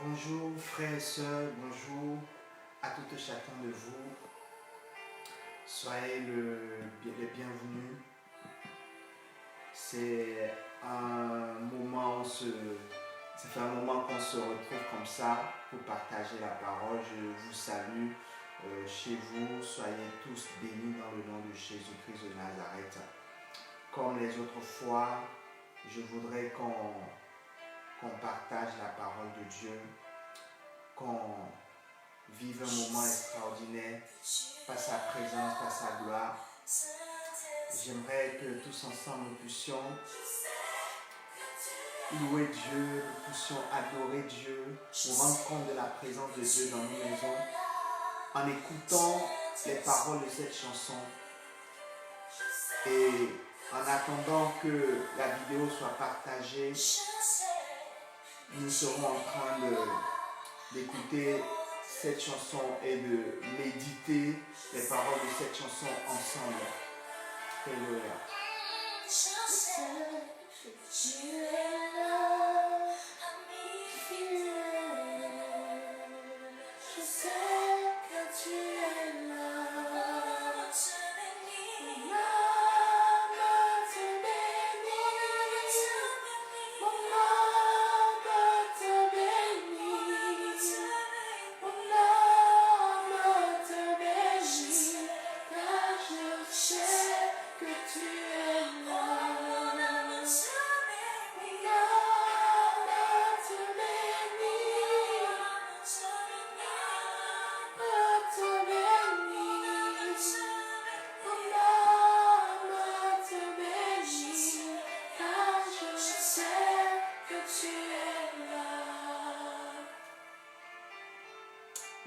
Bonjour frères et sœurs, bonjour à tout et chacun de vous. Soyez les bienvenus. C'est un moment, ça fait un moment qu'on se retrouve comme ça pour partager la parole. Je vous salue chez vous. Soyez tous bénis dans le nom de Jésus-Christ de Nazareth. Comme les autres fois, je voudrais qu'on partage la parole de Dieu, qu'on vive un moment extraordinaire par sa présence, par sa gloire. J'aimerais que tous ensemble nous puissions louer Dieu, nous puissions adorer Dieu, nous rendre compte de la présence de Dieu dans nos maisons, en écoutant les paroles de cette chanson. Et en attendant que la vidéo soit partagée, nous serons en train d'écouter cette chanson et de méditer les paroles de cette chanson ensemble. Alléluia. Je sais que tu es là, je sais que tu es là.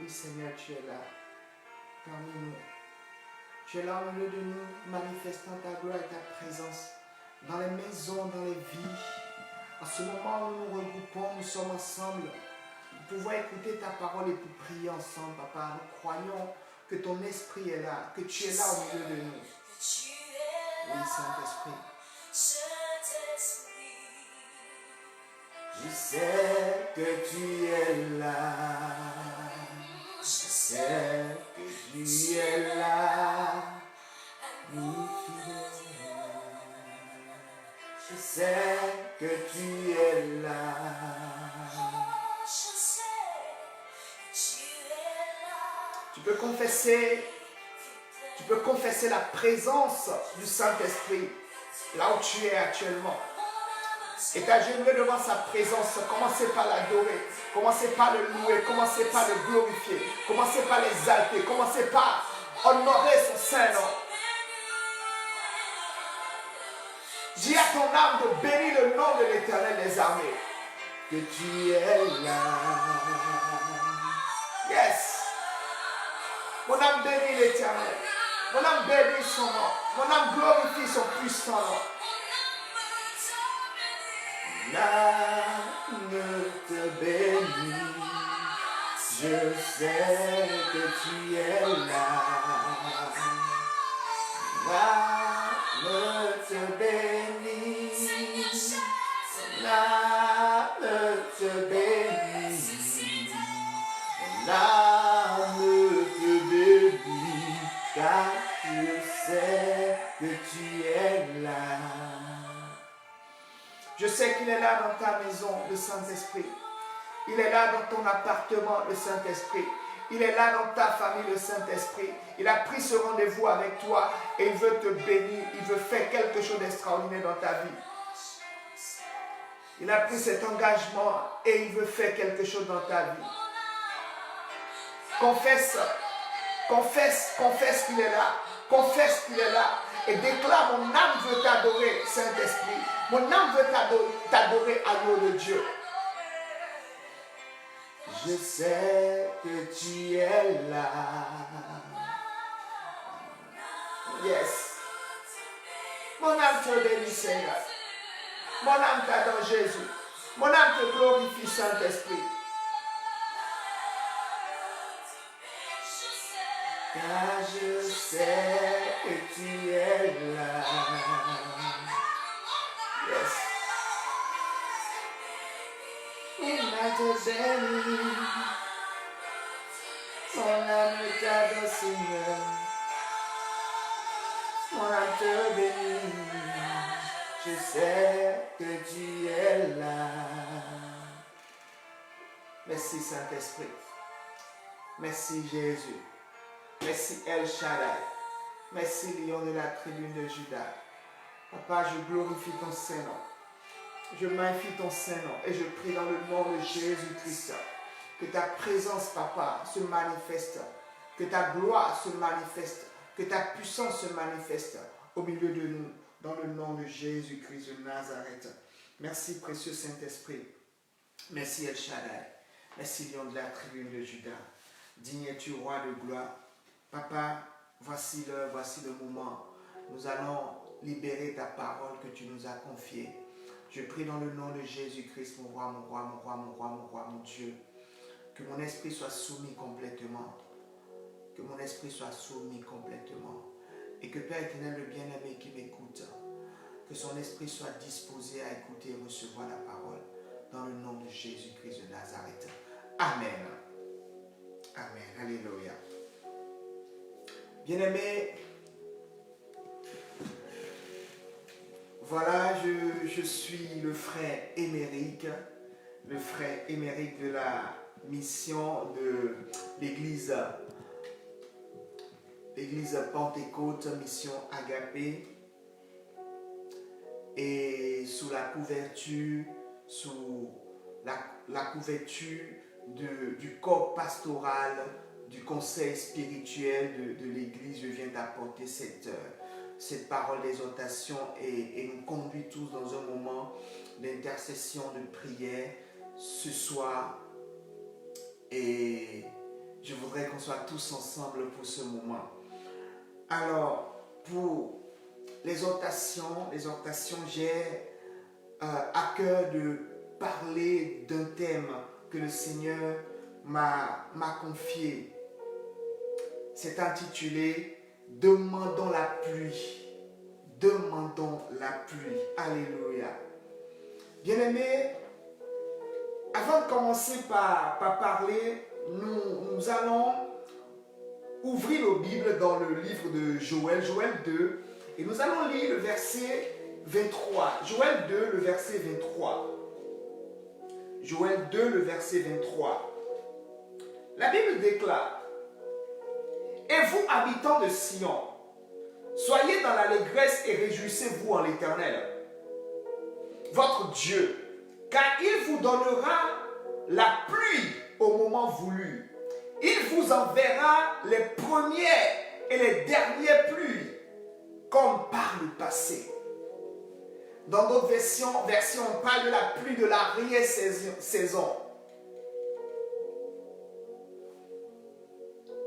Oui, Seigneur, tu es là, parmi nous. Tu es là au milieu de nous, manifestant ta gloire et ta présence, dans les maisons, dans les vies. En ce moment où nous nous regroupons, nous sommes ensemble, nous pouvons écouter ta parole et pour prier ensemble, Papa. Nous croyons que ton esprit est là, que tu es là au milieu de nous. Oui, Saint-Esprit. Je sais que tu es là. Je sais que tu es là, ami fidèle. Je sais que tu es là. Je sais que tu es là. Tu peux confesser la présence du Saint-Esprit là où tu es actuellement. Et t'agenouiller devant sa présence, commencez par l'adorer, commencez par le louer, commencez par le glorifier, commencez par l'exalter, commencez par honorer son Saint-Nom. Dis à ton âme de bénir le nom de l'Éternel des armées, que tu es là. Yes. Mon âme bénit l'Éternel, mon âme bénit son nom, mon âme glorifie son puissant nom. L'âme te bénit, je sais que tu es là. L'âme te bénit, l'âme te bénit, l'âme te bénit, car je sais que tu es là. Je sais qu'il est là dans ta maison, le Saint-Esprit. Il est là dans ton appartement, le Saint-Esprit. Il est là dans ta famille, le Saint-Esprit. Il a pris ce rendez-vous avec toi et il veut te bénir. Il veut faire quelque chose d'extraordinaire dans ta vie. Il a pris cet engagement et il veut faire quelque chose dans ta vie. Confesse, confesse, confesse qu'il est là. Confesse qu'il est là. Et déclare, mon âme veut t'adorer, Saint-Esprit. Mon âme veut t'adorer, agneau de Dieu. Je sais que tu es là. Yes. Mon âme te bénit, Seigneur. Mon âme t'adore, Jésus. Mon âme te glorifie, Saint-Esprit. Car je sais que tu es là. Yes. te bénit. Mon âme t'adore, Seigneur. Mon âme te bénit. Je sais que tu es là. Merci Saint-Esprit. Merci Jésus. Merci El Shaddai. Merci Lion de la tribu de Juda. Papa, je glorifie ton Saint-Nom. Je magnifie ton Saint-Nom et je prie dans le nom de Jésus-Christ que ta présence, Papa, se manifeste, que ta gloire se manifeste, que ta puissance se manifeste au milieu de nous, dans le nom de Jésus-Christ de Nazareth. Merci, précieux Saint-Esprit. Merci, El Shaddai. Merci, Lion de la tribu de Juda. Digne es-tu, roi de gloire. Papa, voici l'heure, voici le moment. Nous allons libérer ta parole que tu nous as confiée. Je prie dans le nom de Jésus-Christ, mon roi, mon roi, mon roi, mon roi, mon roi, mon Dieu, que mon esprit soit soumis complètement. Que mon esprit soit soumis complètement. Et que Père éternel, le bien-aimé qui m'écoute, que son esprit soit disposé à écouter et recevoir la parole. Dans le nom de Jésus-Christ de Nazareth. Amen. Amen. Alléluia. Bien-aimé, voilà, je suis le frère Émeric de la mission de l'église Pentecôte, mission Agapé, et sous la couverture, du corps pastoral, du conseil spirituel de l'église, je viens d'apporter cette parole d'exhortation et nous conduit tous dans un moment d'intercession, de prière ce soir. Et je voudrais qu'on soit tous ensemble pour ce moment. Alors, pour l'exhortation, j'ai à cœur de parler d'un thème que le Seigneur m'a confié. C'est intitulé « Demandons la pluie ». Demandons la pluie. Alléluia. Bien-aimés, avant de commencer par parler, nous allons ouvrir nos Bibles dans le livre de Joël 2, et nous allons lire le verset 23. Joël 2, le verset 23. Joël 2, le verset 23. La Bible déclare: Et vous, habitants de Sion, soyez dans l'allégresse et réjouissez-vous en l'Éternel, votre Dieu, car il vous donnera la pluie au moment voulu. Il vous enverra les premières et les dernières pluies, comme par le passé. Dans d'autres versions, on parle de la pluie de l'arrière-saison.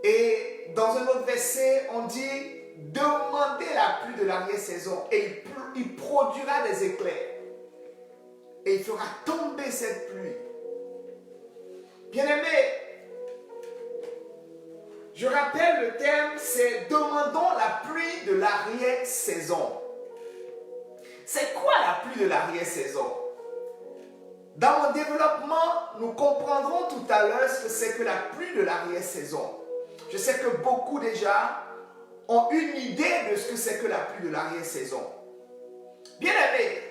Et dans un autre verset, on dit: demandez la pluie de l'arrière-saison et il produira des éclairs. Et il fera tomber cette pluie. Bien-aimés, je rappelle le thème, c'est demandons la pluie de l'arrière-saison. C'est quoi la pluie de l'arrière-saison? Dans mon développement, nous comprendrons tout à l'heure ce que c'est que la pluie de l'arrière-saison. Je sais que beaucoup déjà ont une idée de ce que c'est que la pluie de l'arrière-saison. Bien-aimés,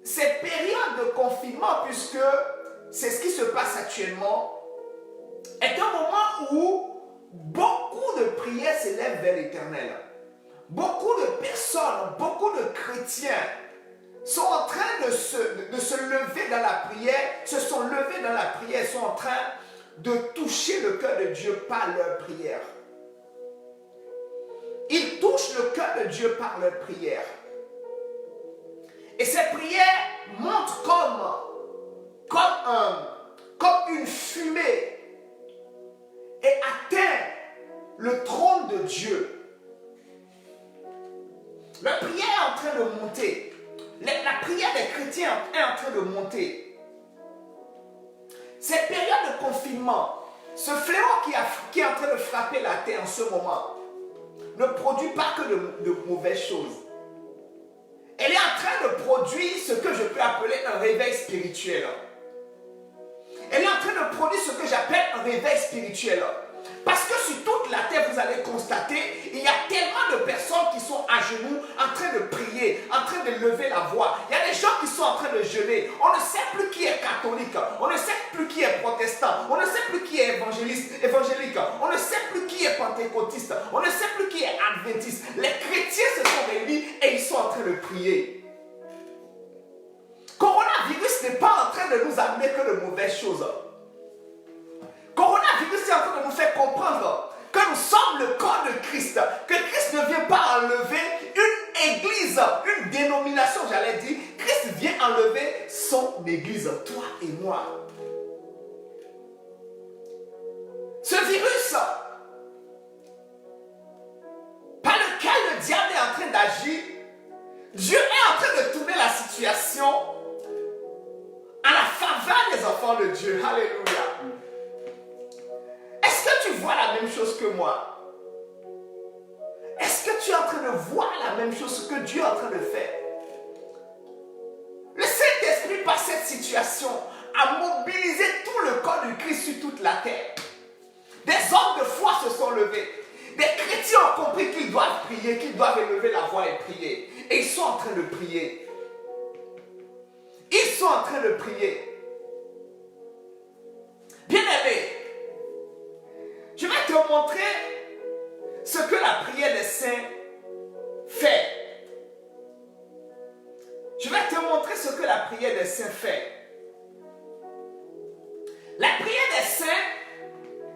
cette période de confinement, puisque c'est ce qui se passe actuellement, est un moment où beaucoup de prières s'élèvent vers l'Éternel. Beaucoup de personnes, beaucoup de chrétiens sont en train de se lever dans la prière, se sont levés dans la prière, sont en train de toucher le cœur de Dieu par leur prière. Ils touchent le cœur de Dieu par leur prière. Et ces prières montrent comme une fumée et atteint le trône de Dieu. La prière est en train de monter. La prière des chrétiens est en train de monter. Cette période de confinement, ce fléau qui est en train de frapper la terre en ce moment, ne produit pas que de mauvaises choses. Elle est en train de produire ce que je peux appeler un réveil spirituel. produit ce que j'appelle un réveil spirituel. Parce que sur toute la terre, vous allez constater, il y a tellement de personnes qui sont à genoux, en train de prier, en train de lever la voix. Il y a des gens qui sont en train de jeûner. On ne sait plus qui est catholique, on ne sait plus qui est protestant, on ne sait plus qui est évangélique, on ne sait plus qui est pentecôtiste, on ne sait plus qui est adventiste. Les chrétiens se sont réunis et ils sont en train de prier. Coronavirus n'est pas en train de nous amener que de mauvaises choses. Coronavirus est en train de nous faire comprendre que nous sommes le corps de Christ, que Christ ne vient pas enlever une église, une dénomination, j'allais dire. Christ vient enlever son église, toi et moi. Ce virus par lequel le diable est en train d'agir, Dieu est en train de tourner la situation à la faveur des enfants de Dieu. Alléluia. Est-ce que tu vois la même chose que moi? Est-ce que tu es en train de voir la même chose que Dieu est en train de faire? Le Saint-Esprit, par cette situation, a mobilisé tout le corps de Christ sur toute la terre. Des hommes de foi se sont levés. Des chrétiens ont compris qu'ils doivent prier, qu'ils doivent élever la voix et prier. Et ils sont en train de prier. Ils sont en train de prier. Bien-aimés, je vais te montrer ce que la prière des saints fait. Je vais te montrer ce que la prière des saints fait. La prière des saints,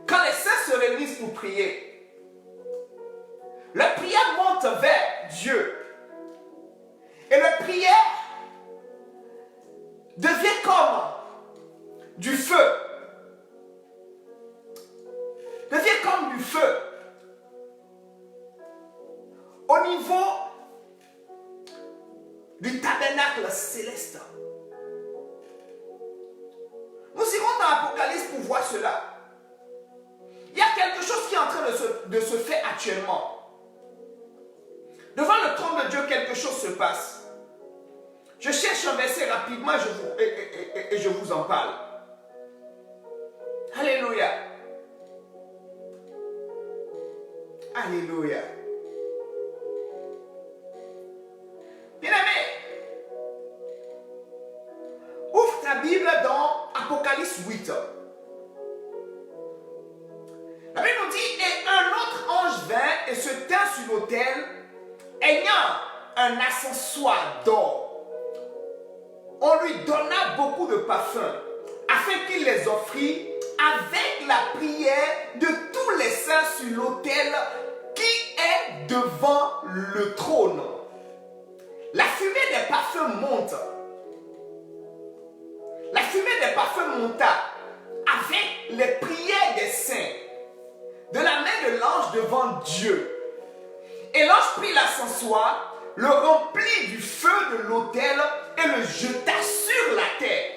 quand les saints se réunissent pour prier, leur prière monte vers Dieu. Et leur prière devient comme du feu. Devient comme du feu. Au niveau du tabernacle céleste. Nous irons dans l'Apocalypse pour voir cela. Il y a quelque chose qui est en train de se faire actuellement. Devant le trône de Dieu, quelque chose se passe. Je cherche un verset rapidement et je vous en parle. Alléluia. Alléluia. Bien-aimé, ouvre ta Bible dans Apocalypse 8. La Bible nous dit, et un autre ange vint et se tint sur l'autel, ayant un accessoire d'or. On lui donna beaucoup de parfums, afin qu'il les offrit avec la prière de tous les saints sur l'autel qui est devant le trône. La fumée des parfums monte. La fumée des parfums monta avec les prières des saints de la main de l'ange devant Dieu. Et l'ange prit l'ascensoir, le remplit du feu de l'autel et le jeta sur la terre.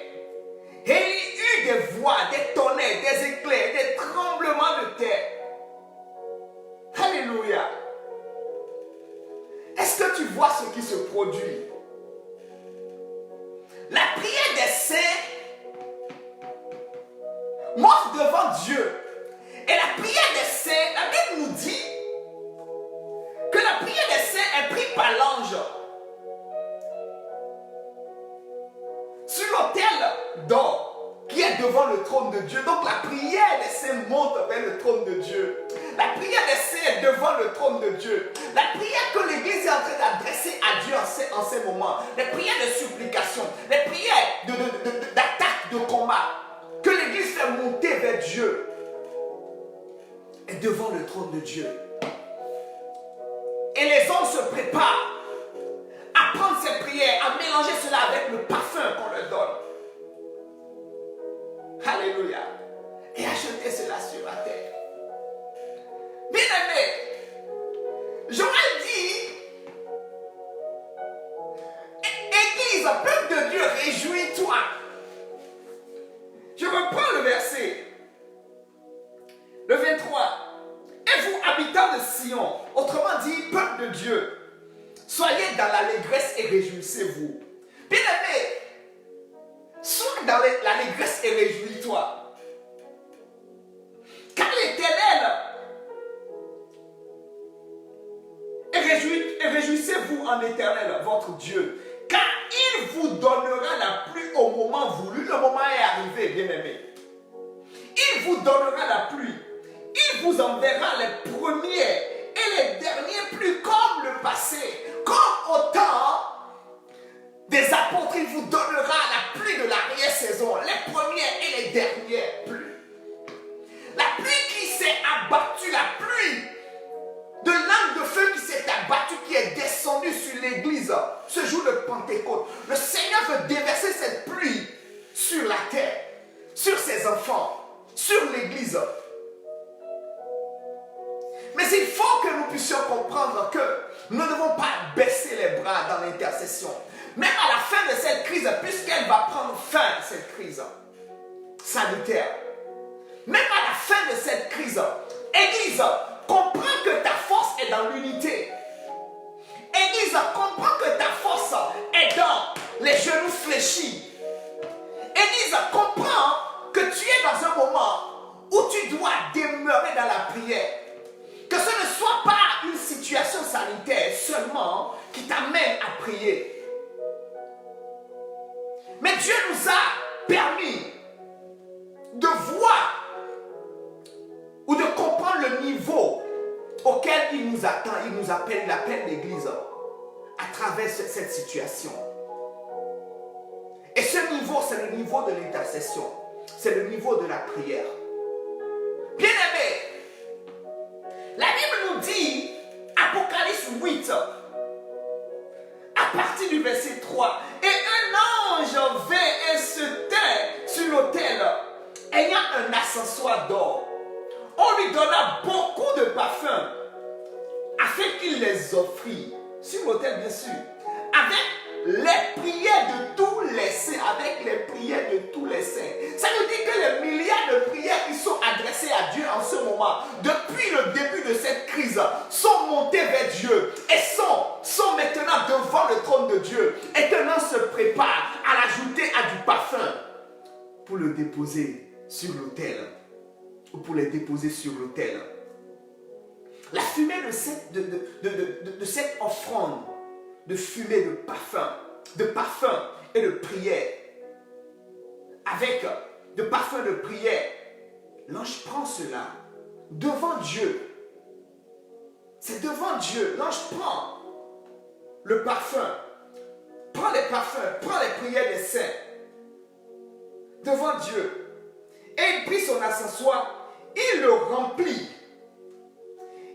Et il y eut des voix, des tonnerres, des éclairs, des tremblements de terre. Alléluia. Est-ce que tu vois ce qui se produit? La prière des saints monte devant Dieu. Et la prière des saints, la Bible nous dit que la prière des saints est prise par l'ange sur l'autel d'or qui est devant le trône de Dieu. Donc la prière des saints monte vers le trône de Dieu. La prière des saints est devant le trône de Dieu. La prière que l'Église est en train d'adresser à Dieu en ces moments, les prières de supplication, les prières d'attaque, de combat, que l'Église fait monter vers Dieu, est devant le trône de Dieu. Et les hommes se préparent à prendre ces prières, à mélanger cela avec le parfum qu'on leur donne. Alléluia. Et à jeter cela sur la terre. Bien-aimé, j'aurais dit, Église, peuple de Dieu, réjouis-toi. Je reprends le verset. Le 23. Et vous, habitants de Sion, autrement dit, peuple de Dieu, soyez dans l'allégresse et réjouissez-vous. Bien-aimé, sois dans l'allégresse et réjouis-toi. donnera la pluie au moment voulu. Le moment est arrivé, bien-aimés. Il vous donnera la pluie. Il vous enverra les premiers et les derniers pluies comme le passé. Comme au temps des apôtres, il vous donnera la pluie de l'arrière-saison, les premières et les dernières pluies. La pluie qui s'est abattue, la pluie de langue de feu qui s'est abattue, qui est descendue sur l'église ce jour de Pentecôte. Le Seigneur veut déverser cette pluie sur la terre, sur ses enfants, sur l'église. Mais il faut que nous puissions comprendre que nous ne devons pas baisser les bras dans l'intercession. Même à la fin de cette crise, puisqu'elle va prendre fin, cette crise sanitaire. Même à la fin de cette crise, Église, comprends que ta force est dans l'unité. Église, comprends que ta force est dans les genoux fléchis. Église, comprends que tu es dans un moment où tu dois demeurer dans la prière. Que ce ne soit pas une situation sanitaire seulement qui t'amène à prier. Mais Dieu nous a permis de voir ou de comprendre le niveau auquel il nous attend, il nous appelle, il appelle l'Église à travers cette situation. Et ce niveau, c'est le niveau de l'intercession. C'est le niveau de la prière. Bien-aimés, la Bible nous dit, Apocalypse 8, à partir du verset 3, et un ange vint et se tint sur l'autel, ayant un accessoire d'or. On lui donna beaucoup de parfums, afin qu'il les offrit, sur l'autel bien sûr, avec les prières de tous les saints, avec les prières de tous les saints. Ça veut dire que les milliards de prières qui sont adressées à Dieu en ce moment, depuis le début de cette crise, sont montées vers Dieu et sont maintenant devant le trône de Dieu. Et qu'un ange se prépare à l'ajouter à du parfum pour le déposer sur l'autel, ou pour les déposer sur l'autel. La fumée de cette offrande, de fumée de parfum et de prière, avec de parfum de prière, l'ange prend cela devant Dieu. C'est devant Dieu. L'ange prend le parfum, prend les parfums, prend les prières des saints devant Dieu. Et il prit son accessoire, il le remplit.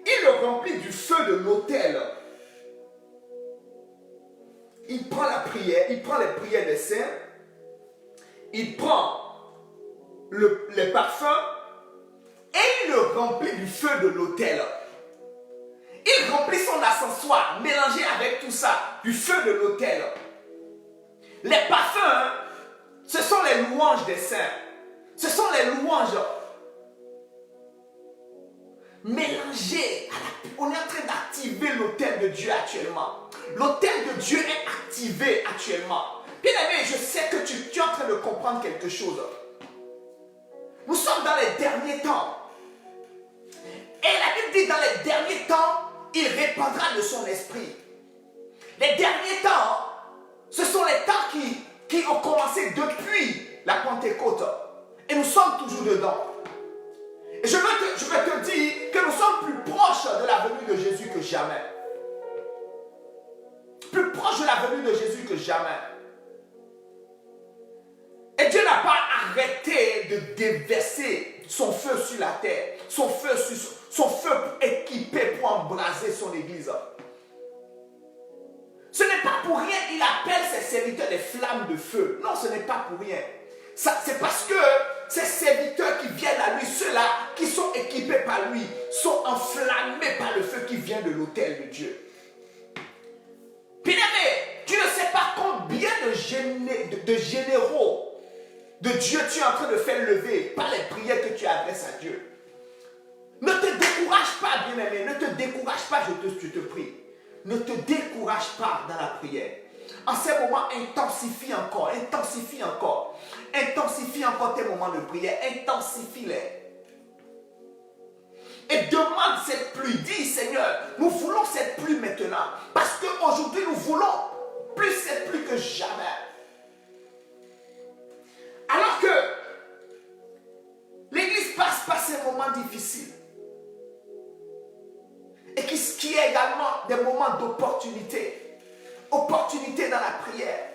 Il le remplit du feu de l'autel. Il prend la prière, il prend les prières des saints, il prend les parfums et il le remplit du feu de l'autel. Il remplit son accessoire mélangé avec tout ça, du feu de l'autel. Les parfums, ce sont les louanges des saints. Ce sont les louanges mélangées. On est en train d'activer l'autel de Dieu actuellement. L'autel de Dieu est activé actuellement. Bien aimé, je sais que tu es en train de comprendre quelque chose. Nous sommes dans les derniers temps. Et la Bible dit dans les derniers temps, il répandra de son esprit. Les derniers temps, ce sont les temps qui ont commencé depuis la Pentecôte. Et nous sommes toujours dedans. Et je vais te dire que nous sommes plus proches de la venue de Jésus que jamais. Plus proches de la venue de Jésus que jamais. Et Dieu n'a pas arrêté de déverser son feu sur la terre. Son feu équipé pour embraser son église. Ce n'est pas pour rien qu'il appelle ses serviteurs des flammes de feu. Non, ce n'est pas pour rien. C'est parce que ces serviteurs qui viennent à lui, ceux-là qui sont équipés par lui, sont enflammés par le feu qui vient de l'autel de Dieu. Bien-aimé, tu ne sais pas combien de généraux de Dieu tu es en train de faire lever par les prières que tu adresses à Dieu. Ne te décourage pas, bien-aimé, ne te décourage pas, je te prie. Ne te décourage pas dans la prière. En ces moments, intensifie encore tes moments de prière, intensifie-les. Et demande cette pluie, dis Seigneur, nous voulons cette pluie maintenant. Parce qu'aujourd'hui, nous voulons plus cette pluie que jamais. des moments d'opportunité. Opportunité dans la prière.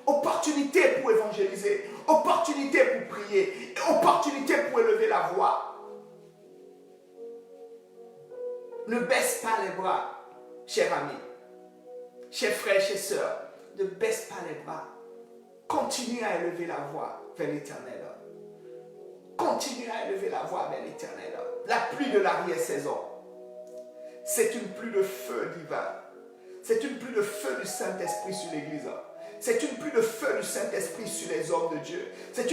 Opportunité pour évangéliser. Opportunité pour prier. Opportunité pour élever la voix. Ne baisse pas les bras, cher ami. Chers frères, chers sœurs, ne baisse pas les bras. Continue à élever la voix vers l'Éternel. Continue à élever la voix vers l'Éternel. La pluie de l'arrière-saison, c'est une pluie de feu divin. C'est une pluie de feu du Saint-Esprit sur l'Église. C'est une pluie de feu du Saint-Esprit sur les hommes de Dieu. C'est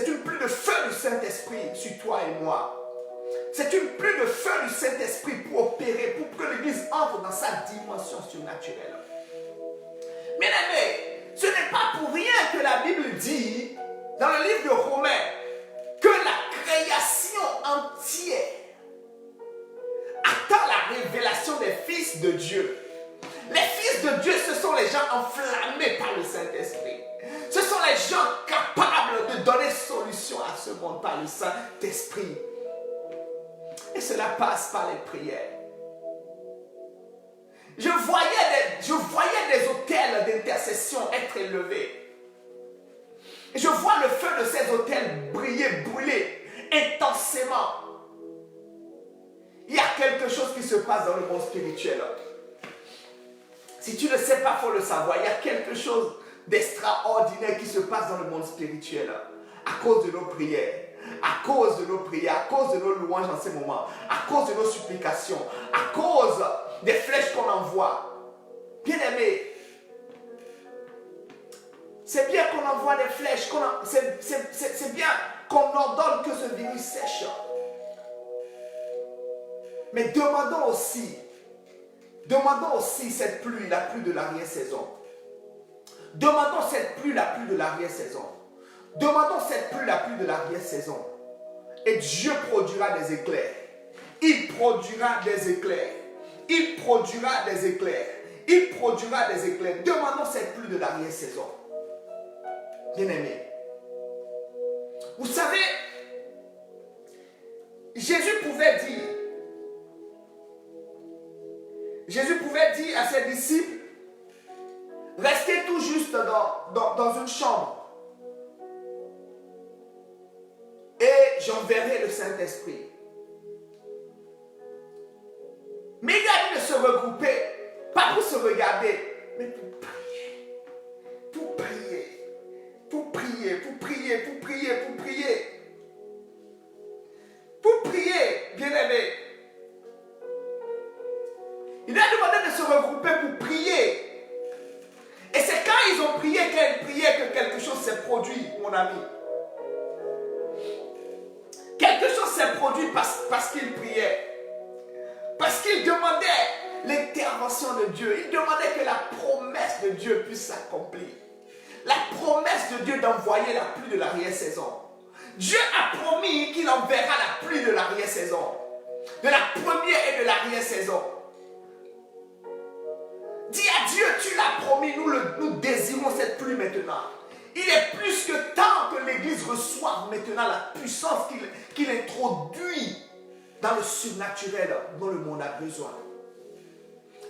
une pluie de feu du Saint-Esprit sur toi et moi. C'est une pluie de feu du Saint-Esprit pour opérer, pour que l'Église entre dans sa dimension surnaturelle. Bien aimé, ce n'est pas pour rien que la Bible dit, dans le livre de Romains, que la création entière attend la révélation des fils de Dieu. Les fils de Dieu, ce sont les gens enflammés par le Saint-Esprit. Ce sont les gens capables de donner solution à ce monde par le Saint-Esprit. Et cela passe par les prières. Je voyais des autels d'intercession être élevés. Et je vois le feu de ces autels brûler intensément. Il y a quelque chose qui se passe dans le monde spirituel. Si tu ne sais pas, il faut le savoir. Il y a quelque chose d'extraordinaire qui se passe dans le monde spirituel. À cause de nos prières. À cause de nos prières, à cause de nos louanges en ces moments, à cause de nos supplications, à cause des flèches qu'on envoie. Bien aimé, c'est bien qu'on envoie des flèches, c'est bien qu'on ordonne que ce virus sèche. Mais demandons aussi cette pluie, la pluie de l'arrière-saison. Demandons cette pluie, la pluie de l'arrière-saison. Demandons cette pluie, la pluie de l'arrière-saison. Et Dieu produira des éclairs. Il produira des éclairs. Il produira des éclairs. Il produira des éclairs. Demandons cette pluie de l'arrière-saison. Bien-aimés. Vous savez, Jésus pouvait dire à ses disciples, restez tout juste dans une chambre. Et j'enverrai le Saint-Esprit. Mais il a dit de se regrouper, pas pour se regarder, mais pour prier. Pour prier. Pour prier, pour prier, pour prier, pour prier. Pour prier, bien-aimé. Il a demandé de se regrouper pour prier. Et c'est quand ils ont prié, que quelque chose s'est produit, mon ami. Quelque chose s'est produit parce qu'il priait. Parce qu'il demandait l'intervention de Dieu. Il demandait que la promesse de Dieu puisse s'accomplir. La promesse de Dieu d'envoyer la pluie de l'arrière-saison. Dieu a promis qu'il enverra la pluie de l'arrière-saison. De la première et de l'arrière-saison. Dis à Dieu, tu l'as promis, nous désirons cette pluie maintenant. Il est plus que temps que l'Église reçoive maintenant la puissance qu'il introduit dans le surnaturel dont le monde a besoin.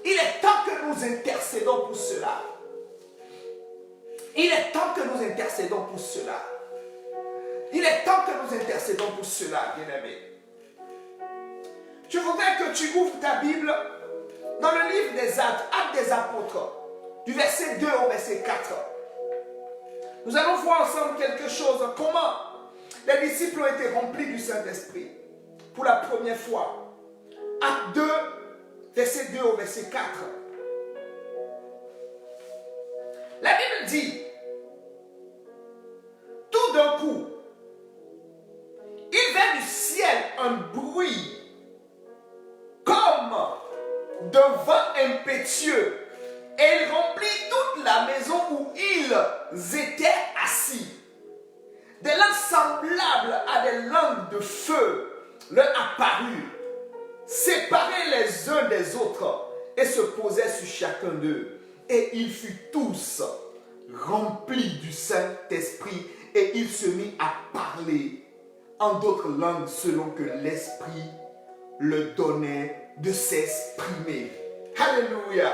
Il est temps que nous intercédons pour cela. Il est temps que nous intercédons pour cela. Il est temps que nous intercédons pour cela, bien-aimés. Je voudrais que tu ouvres ta Bible dans le livre des Actes, Actes des Apôtres, du verset 2 au verset 4. Nous allons voir ensemble quelque chose, comment les disciples ont été remplis du Saint-Esprit pour la première fois. Acte 2, verset 2 au verset 4. La Bible dit, tout d'un coup, il vint du ciel un bruit comme d'un vent impétueux et il remplit toute la maison où ils étaient assis. Des langues semblables à des langues de feu leur apparurent, séparés les uns des autres et se posaient sur chacun d'eux. Et ils furent tous remplis du Saint-Esprit et ils se mirent à parler en d'autres langues selon que l'Esprit leur donnait de s'exprimer. Alléluia.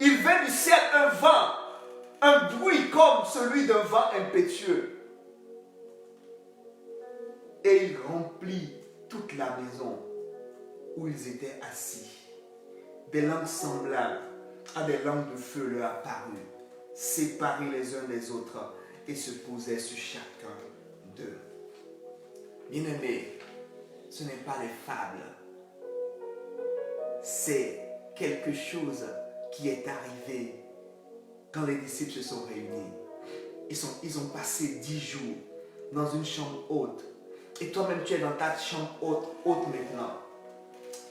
Il vint du ciel un vent, un bruit comme celui d'un vent impétueux. Et il remplit toute la maison où ils étaient assis. Des langues semblables à des langues de feu leur apparurent, séparés les uns des autres, et se posaient sur chacun d'eux. Bien-aimés, ce n'est pas des fables. C'est quelque chose qui est arrivé quand les disciples se sont réunis. Ils ont passé 10 jours dans une chambre haute. Et toi-même, tu es dans ta chambre haute maintenant.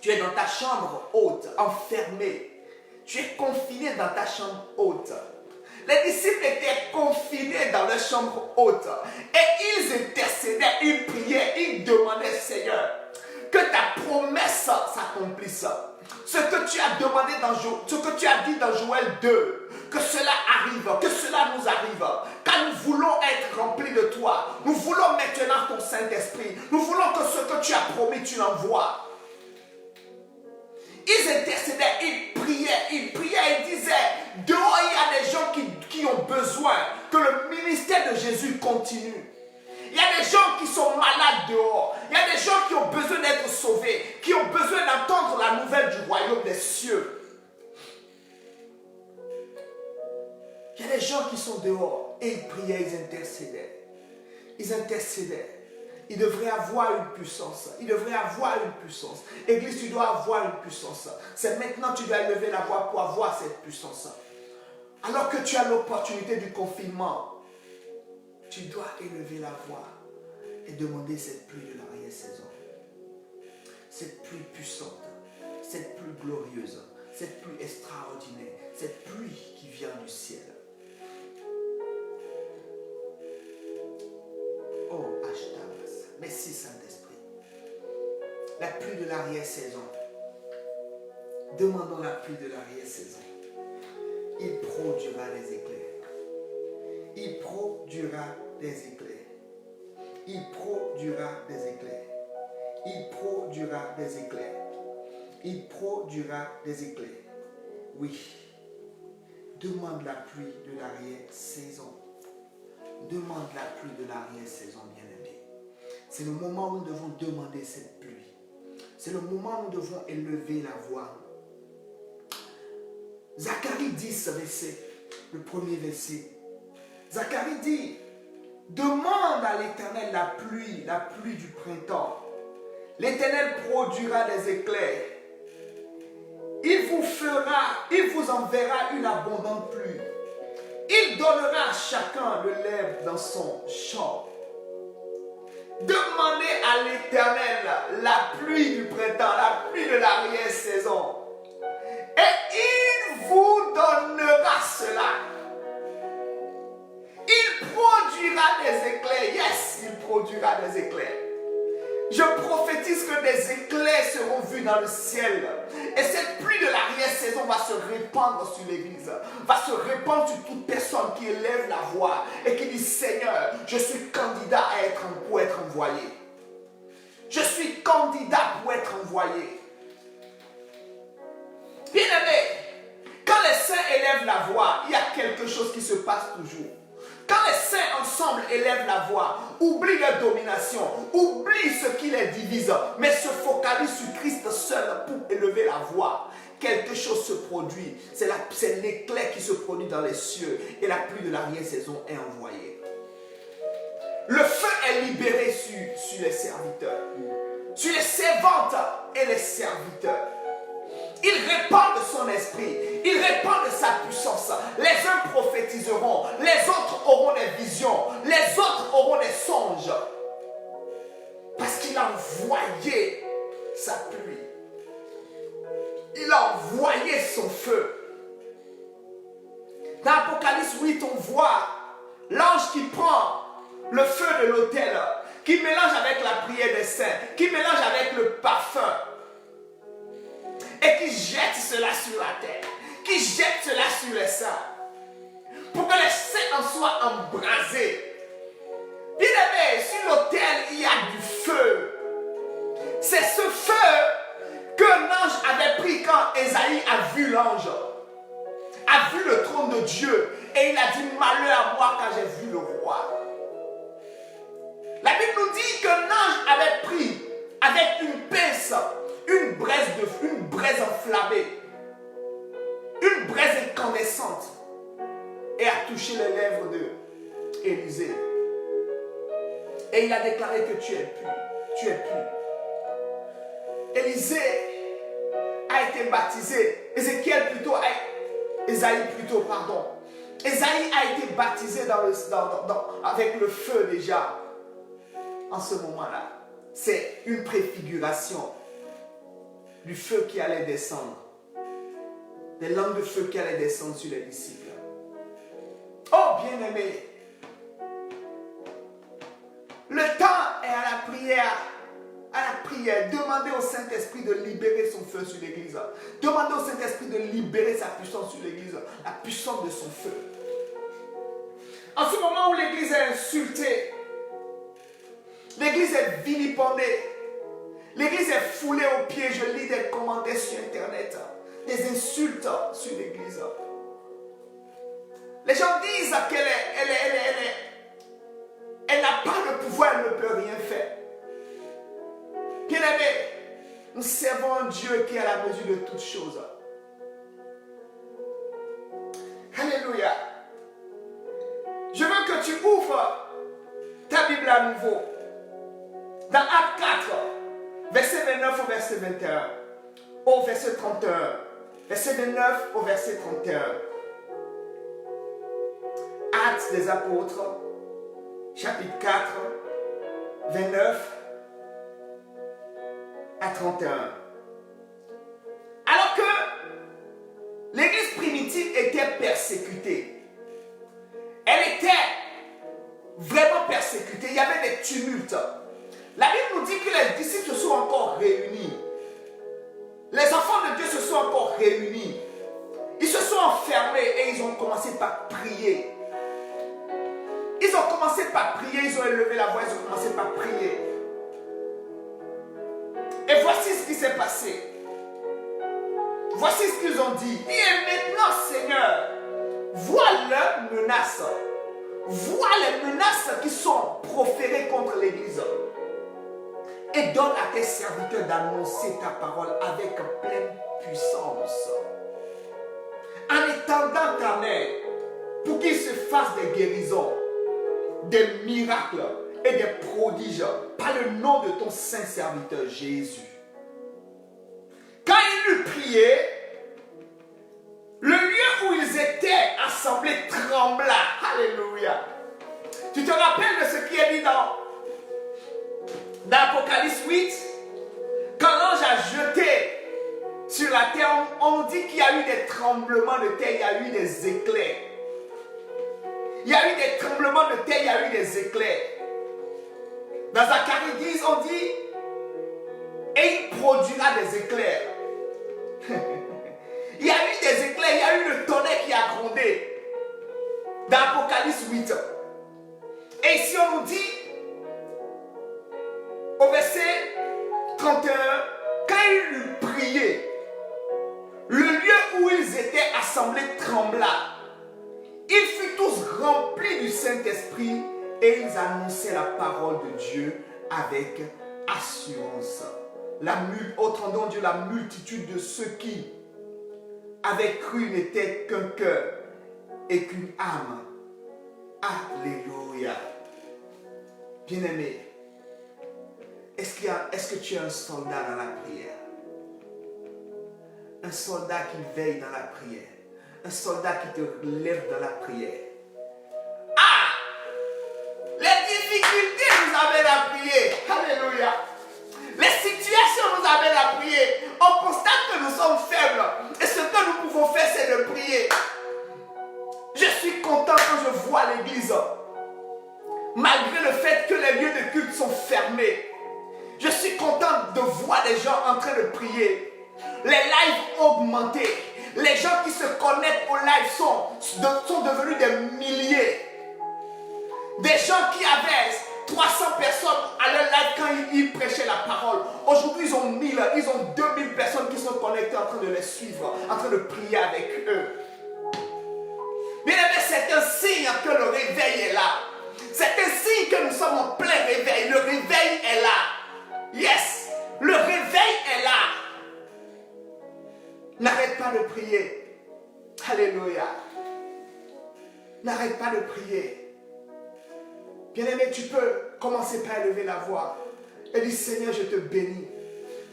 Tu es dans ta chambre haute, enfermé. Tu es confiné dans ta chambre haute. Les disciples étaient confinés dans leur chambre haute. Et ils intercédaient, ils priaient, ils demandaient, Seigneur, que ta promesse s'accomplisse. Ce que tu as demandé ce que tu as dit dans Joël 2, que cela arrive, que cela nous arrive. Car nous voulons être remplis de toi. Nous voulons maintenant ton Saint-Esprit. Nous voulons que ce que tu as promis, tu l'envoies. Ils intercédaient, ils priaient, ils disaient, dehors il y a des gens qui ont besoin que le ministère de Jésus continue. Il y a des gens qui sont malades dehors. Il y a des gens qui ont besoin d'être sauvés, qui ont besoin d'entendre la nouvelle du royaume des cieux. Il y a des gens qui sont dehors et ils priaient, ils intercédaient. Ils intercédaient. Il devrait avoir une puissance. Il devrait avoir une puissance. Église, tu dois avoir une puissance. C'est maintenant que tu dois élever la voix pour avoir cette puissance. Alors que tu as l'opportunité du confinement, tu dois élever la voix et demander cette pluie de l'arrière-saison. Cette pluie puissante, cette pluie glorieuse, cette pluie extraordinaire, cette pluie qui vient du ciel. Oh, Ashtabas, merci Saint-Esprit. La pluie de l'arrière-saison. Demandons la pluie de l'arrière-saison. Il produira des éclairs. Il produira des éclairs. Il produira des éclairs. Il produira des éclairs. Il produira des éclairs. Oui. Demande la pluie de l'arrière-saison. Demande la pluie de l'arrière-saison, bien-aimé. C'est le moment où nous devons demander cette pluie. C'est le moment où nous devons élever la voix. Zacharie 10, verset, le premier verset. Zacharie dit, demande à l'Éternel la pluie du printemps. L'Éternel produira des éclairs. Il vous enverra une abondante pluie. Il donnera à chacun le lait dans son champ. Demandez à l'Éternel la pluie du printemps, la pluie de l'arrière-saison. Et il vous donnera cela. Il produira des éclairs. Yes, il produira des éclairs. Je prophétise que des éclairs seront vus dans le ciel. Et cette pluie de l'arrière-saison va se répandre sur l'église. Va se répandre sur toute personne qui élève la voix et qui dit, Seigneur, je suis candidat pour être envoyé. Je suis candidat pour être envoyé. Bien-aimé, quand les saints élèvent la voix, il y a quelque chose qui se passe toujours. Quand les saints ensemble élèvent la voix, oublient leur domination, oublient ce qui les divise, mais se focalisent sur Christ seul pour élever la voix, quelque chose se produit. C'est l'éclair qui se produit dans les cieux et la pluie de l'arrière-saison est envoyée. Le feu est libéré sur les serviteurs, sur les servantes et les serviteurs. Il répand de son esprit, il répand de sa puissance. Les uns prophétiseront, les autres auront des visions, les autres auront des songes. Parce qu'il a envoyé sa pluie. Il a envoyé son feu. Dans Apocalypse 8, on voit l'ange qui prend le feu de l'autel, qui mélange avec la prière des saints, qui mélange avec le parfum. Et qui jette cela sur la terre, qui jette cela sur les saints, pour que les saints en soient embrasés. Bien-aimés, si sur l'autel, il y a du feu. C'est ce feu que l'ange avait pris quand Ésaïe a vu l'ange, a vu le trône de Dieu. Et il a dit, malheur à moi quand j'ai vu le roi. La Bible nous dit que l'ange avait pris avec une pince, une braise enflammée, une braise incandescente, et a touché les lèvres d'Élisée. Et il a déclaré que tu es pur, tu es pur. Élisée a été baptisé, Ésaïe plutôt, pardon. Ésaïe a été baptisé avec le feu déjà. En ce moment-là, c'est une préfiguration du feu qui allait descendre, des langues de feu qui allaient descendre sur les disciples. Oh bien-aimé, le temps est à la prière. À la prière, demandez au Saint-Esprit de libérer son feu sur l'église. Demandez au Saint-Esprit de libérer sa puissance sur l'église, la puissance de son feu. En ce moment où l'église est insultée, l'église est vilipendée, l'église est foulée aux pieds, je lis des commentaires sur internet, des insultes sur l'église. Les gens disent qu'elle n'a pas de pouvoir, elle ne peut rien faire. Bien-aimé, nous servons un Dieu qui est à la mesure de toutes choses. Alléluia. Je veux que tu ouvres ta Bible à nouveau. Dans Actes 4, verset 29 au verset 21. Au verset 31. Verset 29 au verset 31. Actes des Apôtres, chapitre 4, 29 à 31. Alors que l'église primitive était persécutée. Elle était vraiment persécutée. Il y avait des tumultes. La Bible nous dit que les disciples se sont encore réunis. Les enfants de Dieu se sont encore réunis. Ils se sont enfermés et ils ont commencé par prier. Ils ont commencé par prier, ils ont élevé la voix, ils ont commencé par prier. Et voici ce qui s'est passé. Voici ce qu'ils ont dit. Et maintenant, Seigneur, vois leurs menaces. Vois les menaces qui sont proférées contre l'Église. Et donne à tes serviteurs d'annoncer ta parole avec pleine puissance. En étendant ta main pour qu'ils se fassent des guérisons, des miracles et des prodiges par le nom de ton saint serviteur Jésus. Quand il eut prié, le lieu où ils étaient assemblés trembla. Alléluia. Tu te rappelles de ce qui est dit dans Apocalypse 8? Quand l'ange a jeté sur la terre, on nous dit qu'il y a eu des tremblements de terre, il y a eu des éclairs. Il y a eu des tremblements de terre, il y a eu des éclairs. Dans Zacharie 10, on dit, et il produira des éclairs. Il y a eu des éclairs, il y a eu le tonnerre qui a grondé. Dans Apocalypse 8. Et ici on nous dit, au verset 31, quand il eut prié, le lieu où ils étaient assemblés trembla. Ils furent tous remplis du Saint-Esprit et ils annonçaient la parole de Dieu avec assurance. Autrement dit, la multitude de ceux qui avaient cru n'était qu'un cœur et qu'une âme. Alléluia. Bien-aimé, est-ce que tu es un soldat dans la prière? Un soldat qui veille dans la prière. Un soldat qui te lève dans la prière. Ah! Les difficultés nous amènent à prier. Alléluia. Les situations nous amènent à prier. On constate que nous sommes faibles. Et ce que nous pouvons faire, c'est de prier. Je suis content quand je vois l'église. Malgré le fait que les lieux de culte sont fermés. Je suis content de voir les gens en train de prier. Les lives ont augmenté. Les gens qui se connectent au live sont devenus des milliers. Des gens qui avaient 300 personnes à leur live quand ils prêchaient la parole. Aujourd'hui, ils ont 1000, ils ont 2000 personnes qui sont connectées en train de les suivre, en train de prier avec eux. Bien aimé, c'est un signe que le réveil est là. C'est un signe que nous sommes en plein réveil. Le réveil est là. Yes, le réveil est là. N'arrête pas de prier. Alléluia. N'arrête pas de prier. Bien-aimé, tu peux commencer par élever la voix et dire Seigneur, je te bénis.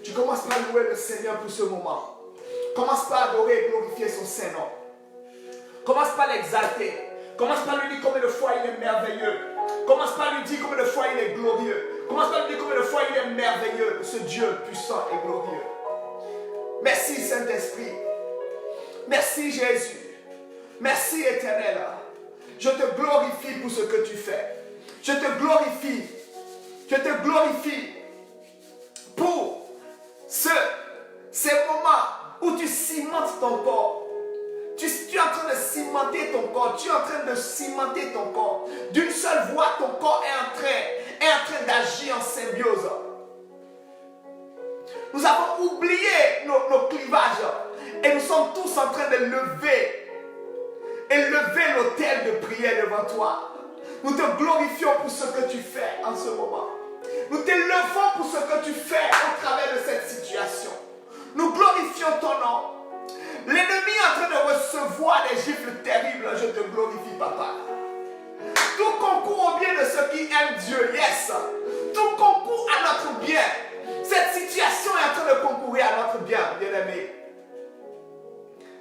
Tu commences par louer le Seigneur pour ce moment. Commence par adorer et glorifier son Saint-Nom. Commence par l'exalter. Commence par lui dire combien de fois il est merveilleux. Commence par lui dire combien de fois il est glorieux. Commence par lui dire combien de fois il est merveilleux, ce Dieu puissant et glorieux. Merci Saint-Esprit. Merci Jésus. Merci Éternel. Je te glorifie pour ce que tu fais. Je te glorifie. Je te glorifie pour ces moments où tu cimentes ton corps. Tu es en train de cimenter ton corps. Tu es en train de cimenter ton corps. D'une seule voix, ton corps est en train d'agir en symbiose. Nous avons oublié nos clivages. Et nous sommes tous en train de lever l'autel de prière devant toi. Nous te glorifions pour ce que tu fais en ce moment. Nous te levons pour ce que tu fais au travers de cette situation. Nous glorifions ton nom. L'ennemi est en train de recevoir des gifles terribles. Je te glorifie, papa. Tout concourt au bien de ceux qui aiment Dieu. Yes. Tout concourt à notre bien. Cette situation est en train de concourir à notre bien, bien-aimé.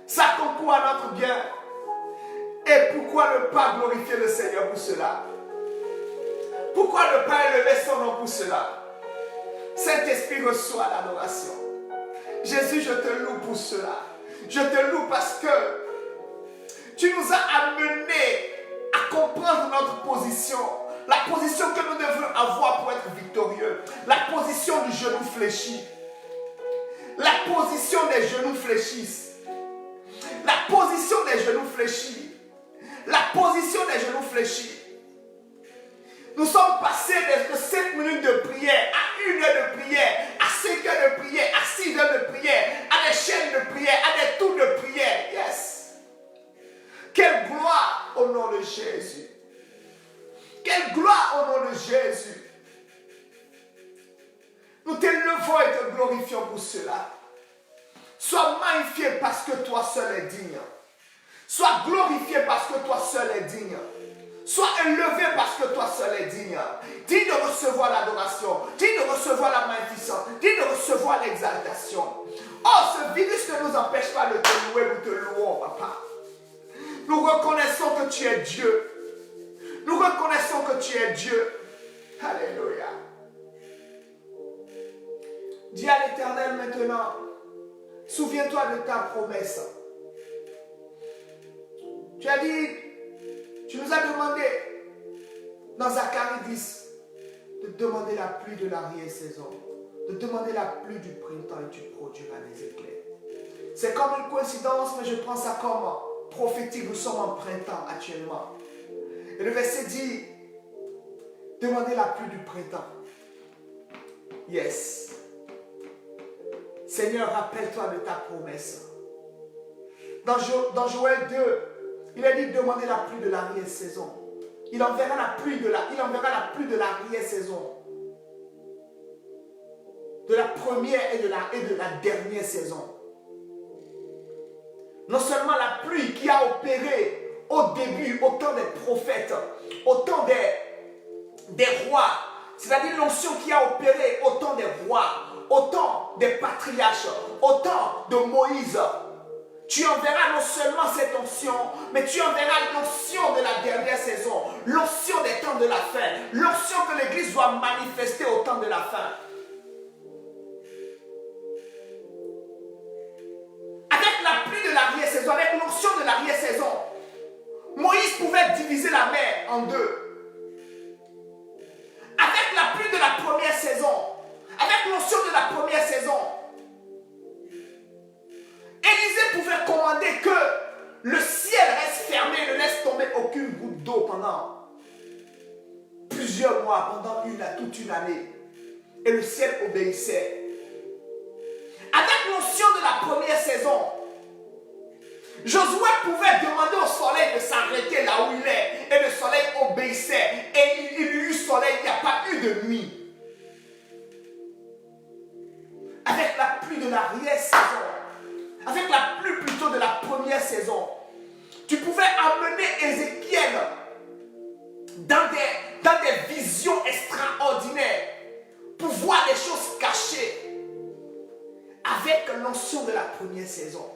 Ça concourt à notre bien. Et pourquoi ne pas glorifier le Seigneur pour cela? Pourquoi ne pas élever son nom pour cela? Saint-Esprit, reçoit l'adoration. Jésus, je te loue pour cela. Je te loue parce que tu nous as amenés à comprendre notre position. La position que nous devons avoir pour être victorieux. La position du genou fléchi. La position des genoux fléchis. La position des genoux fléchis. La position des genoux fléchis. Nous sommes passés de 7 minutes de prière à 1 heure de prière, à 5 heures de prière, à 6 heures de prière, à des chaînes de prière, à des tours de prière. Yes. Quelle gloire au nom de Jésus. Quelle gloire au nom de Jésus. Nous te levons et te glorifions pour cela. Sois magnifié parce que toi seul es digne. Sois glorifié parce que toi seul es digne. Sois élevé parce que toi seul es digne. Digne de recevoir l'adoration. Digne de recevoir la magnificence. Digne de recevoir l'exaltation. Oh, ce virus ne nous empêche pas de te louer, nous te louons, papa. Nous reconnaissons que tu es Dieu. Nous reconnaissons que tu es Dieu. Alléluia. Dis à l'Éternel maintenant, souviens-toi de ta promesse. Tu as dit, tu nous as demandé dans Zacharie 10 de demander la pluie de l'arrière-saison, de demander la pluie du printemps et tu produiras des éclairs. C'est comme une coïncidence, mais je prends ça comme prophétique. Nous sommes en printemps actuellement. Et le verset dit, demandez la pluie du printemps. Yes. Seigneur, rappelle-toi de ta promesse. Dans Joël 2, il a dit demander la pluie de l'arrière-saison. Il enverra la pluie de l'arrière-saison. De la première et de la dernière saison. Non seulement la pluie qui a opéré au début, au temps des prophètes, au temps des rois, c'est-à-dire l'onction qui a opéré au temps des rois, au temps des patriarches, au temps de Moïse. Tu enverras non seulement cette onction, mais tu enverras l'onction de la dernière saison, l'onction des temps de la fin, l'onction que l'Église doit manifester au temps de la fin. Avec la pluie de l'arrière-saison, avec l'onction de l'arrière-saison, Moïse pouvait diviser la mer en deux. Avec la pluie de la première saison, avec l'onction de la première saison, Élisée pouvait commander que le ciel reste fermé et ne laisse tomber aucune goutte d'eau pendant plusieurs plusieurs mois, pendant toute une année. Et le ciel obéissait. Avec l'onction de la première saison, Josué pouvait demander au soleil de s'arrêter là où il est. Et le soleil obéissait. Et il y eut soleil, il n'y a pas eu de nuit. Avec la pluie de l'arrière-saison, avec la pluie plutôt de la première saison, tu pouvais amener Ézéchiel dans des visions extraordinaires pour voir des choses cachées avec l'onction de la première saison.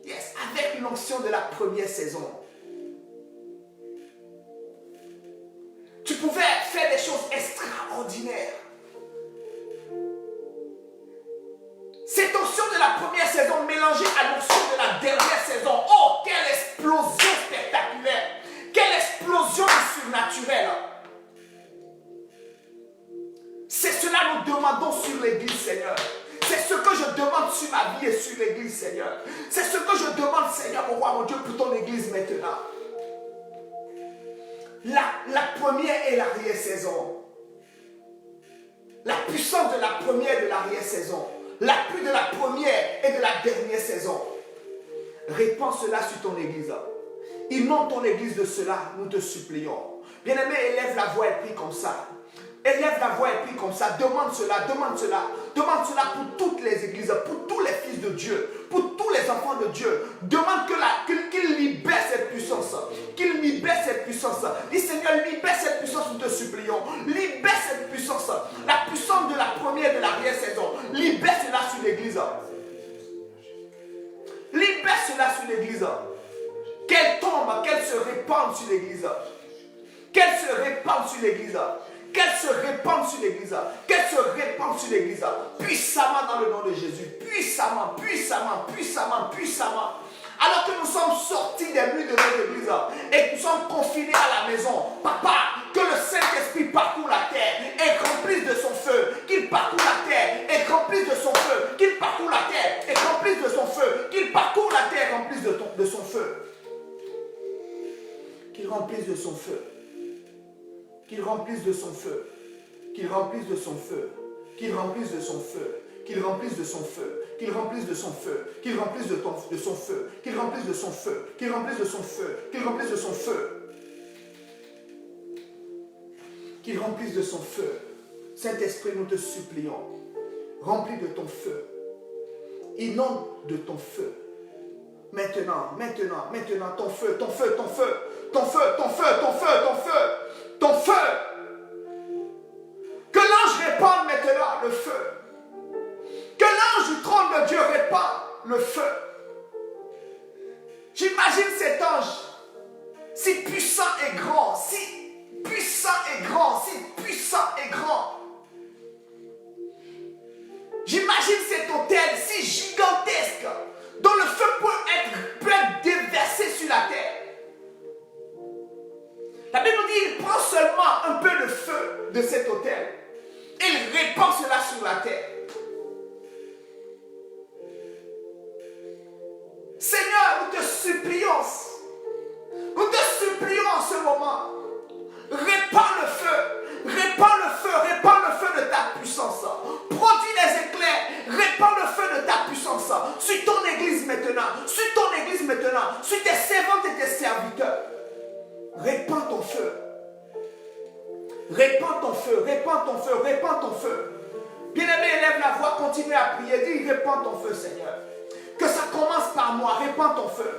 Yes, avec l'onction de la première saison. Tu pouvais faire des choses extraordinaires. Cette onction de la première saison mélangée à l'onction de la dernière saison. Oh, quelle explosion spectaculaire! Quelle explosion du surnaturel! C'est cela que nous demandons sur l'Église, Seigneur. C'est ce que je demande sur ma vie et sur l'Église, Seigneur. C'est ce que je demande, Seigneur, mon roi, mon Dieu, pour ton Église maintenant. La première et l'arrière-saison. La puissance de la première et de l'arrière-saison. L'appui de la première et de la dernière saison. Répands cela sur ton Église. Inonde ton Église de cela, nous te supplions. Bien-aimé, élève la voix et prie comme ça. Élève la voix et prie comme ça. Demande cela, demande cela. Demande cela pour toutes les églises, pour tous les fils de Dieu, pour tous les enfants de Dieu. Demande qu'il libère cette puissance. Qu'il libère cette puissance. Dis Seigneur, libère cette puissance, nous te supplions. Libère cette puissance. La puissance de la première et de l'arrière-saison. Libère cela sur l'église. Libère cela sur l'église. Qu'elle tombe, qu'elle se répande sur l'église. Qu'elle se répande sur l'église. Qu'elle se répande sur l'église. Qu'elle se répande sur l'église. Puissamment dans le nom de Jésus. Puissamment, puissamment, puissamment, puissamment. Alors que nous sommes sortis des murs de notre église et que nous sommes confinés à la maison. Papa, que le Saint-Esprit parcourt la terre et remplisse de son feu. Qu'il parcourt la terre et remplisse de son feu. Qu'il parcourt la terre et remplisse de son feu. Qu'il parcourt la terre et remplisse de son feu. Qu'il remplisse de son feu. Qu'il remplisse de son feu. Qu'il remplisse de son feu. Qu'il remplisse de son feu. Qu'il remplisse de son feu. Qu'il remplisse de son feu. Qu'il remplisse de son feu. Qu'il remplisse de son feu. Qu'il remplisse de son feu. Qu'il remplisse de son feu. Qu'il remplisse de son feu. Saint-Esprit, nous te supplions. Remplis de ton feu. Inonde de ton feu. Maintenant, maintenant, maintenant, ton feu, ton feu, ton feu, ton feu, ton feu, ton feu, ton feu, ton feu. Que l'ange répande maintenant le feu. Que l'ange du trône de Dieu répande le feu. J'imagine cet ange si puissant et grand, si puissant et grand, si puissant et grand. J'imagine cet autel si gigantesque dont le feu peut être déversé sur la terre. La Bible nous dit il prend seulement un peu de feu de cet autel et il répand cela sur la terre. Seigneur, nous te supplions en ce moment. Répands le feu, répands le feu, répands le feu de ta puissance. Produis les éclairs, répands le feu de ta puissance sur ton église maintenant, sur ton église maintenant, sur tes servantes et tes serviteurs. Répands ton feu. Répands ton feu, répands ton feu, répands ton feu. Bien-aimé, élève la voix, continue à prier, dis répands ton feu, Seigneur. Que ça commence par moi, répands ton feu.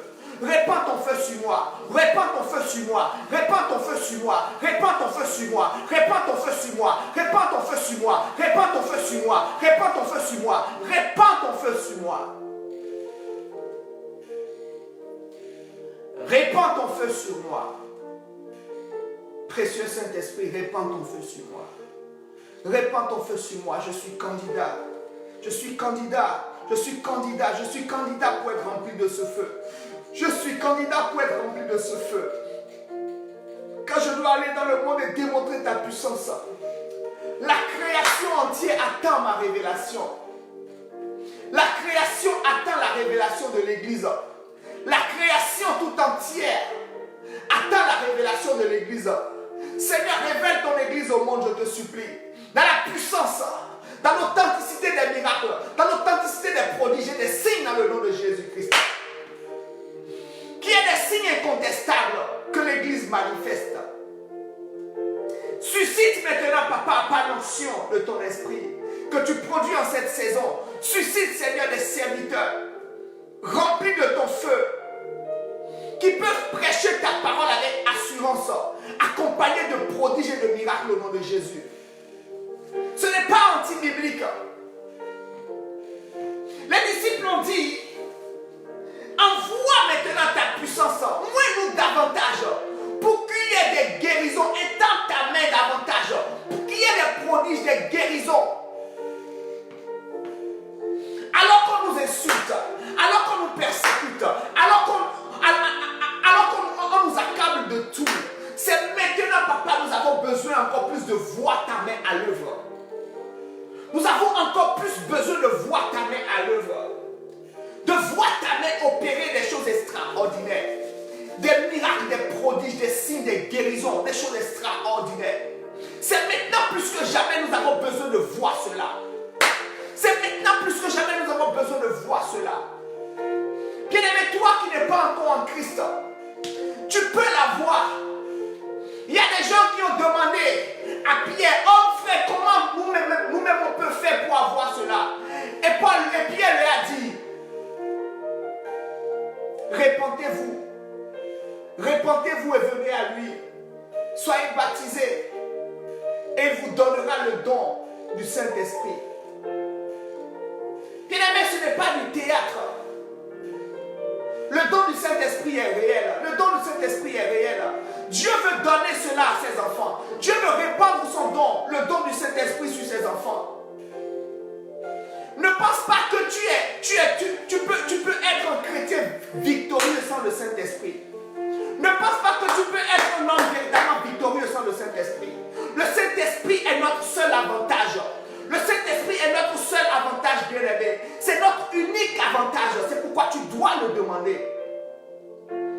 Répands ton feu sur moi, répands ton feu sur moi, répands ton feu sur moi, répands ton feu sur moi, répands ton feu sur moi, répands ton feu sur moi, répands ton feu sur moi, répands ton feu sur moi, répands ton feu sur moi. Répands ton feu sur moi. Précieux Saint-Esprit, répands ton feu sur moi. Répands ton feu sur moi, je suis candidat. Je suis candidat, je suis candidat, je suis candidat pour être rempli de ce feu. Je suis candidat pour être rempli de ce feu. Quand je dois aller dans le monde et démontrer ta puissance, la création entière attend ma révélation. La création attend la révélation de l'Église. La création tout entière attend la révélation de l'Église. Seigneur, révèle ton église au monde, je te supplie. Dans la puissance, dans l'authenticité des miracles, dans l'authenticité des prodiges et des signes dans le nom de Jésus-Christ. Qu'il y ait des signes incontestables que l'église manifeste. Suscite maintenant, papa, par l'onction de ton esprit que tu produis en cette saison. Suscite, Seigneur, des serviteurs remplis de ton feu qui peuvent prêcher ta parole avec assurance, accompagnés de prodiges et de miracles au nom de Jésus. Ce n'est pas anti-biblique. Les disciples ont dit, envoie maintenant ta puissance, moins-nous davantage, pour qu'il y ait des guérisons, étends ta main davantage, pour qu'il y ait des prodiges, des guérisons. Alors qu'on nous insulte, alors qu'on nous persécute, alors qu'on nous accable de tout, c'est maintenant, papa, nous avons besoin encore plus de voir ta main à l'œuvre. Nous avons encore plus besoin de voir ta main à l'œuvre. De voir ta main opérer des choses extraordinaires. Des miracles, des prodiges, des signes, des guérisons, des choses extraordinaires. C'est maintenant plus que jamais nous avons besoin de voir cela. C'est maintenant plus que jamais nous avons besoin de voir cela. Bien-aimé, toi qui n'es pas encore en Christ, tu peux la voir. Il y a des gens qui ont demandé à Pierre, homme frère, comment nous-mêmes on peut faire pour avoir cela? Et Pierre lui a dit, répentez-vous. Répentez-vous et venez à lui. Soyez baptisés. Et il vous donnera le don du Saint-Esprit. Bien-aimé, ce n'est pas du théâtre. Le don du Saint-Esprit est réel. Le don du Saint-Esprit est réel. Dieu veut donner cela à ses enfants. Dieu veut répandre son don, le don du Saint-Esprit sur ses enfants. Ne pense pas que tu peux être un chrétien victorieux sans le Saint-Esprit. Ne pense pas que tu peux être un homme véritablement victorieux sans le Saint-Esprit. Le Saint-Esprit est notre seul avantage. Le Saint-Esprit est notre seul avantage, bien-aimé. C'est notre unique avantage. C'est pourquoi tu dois le demander.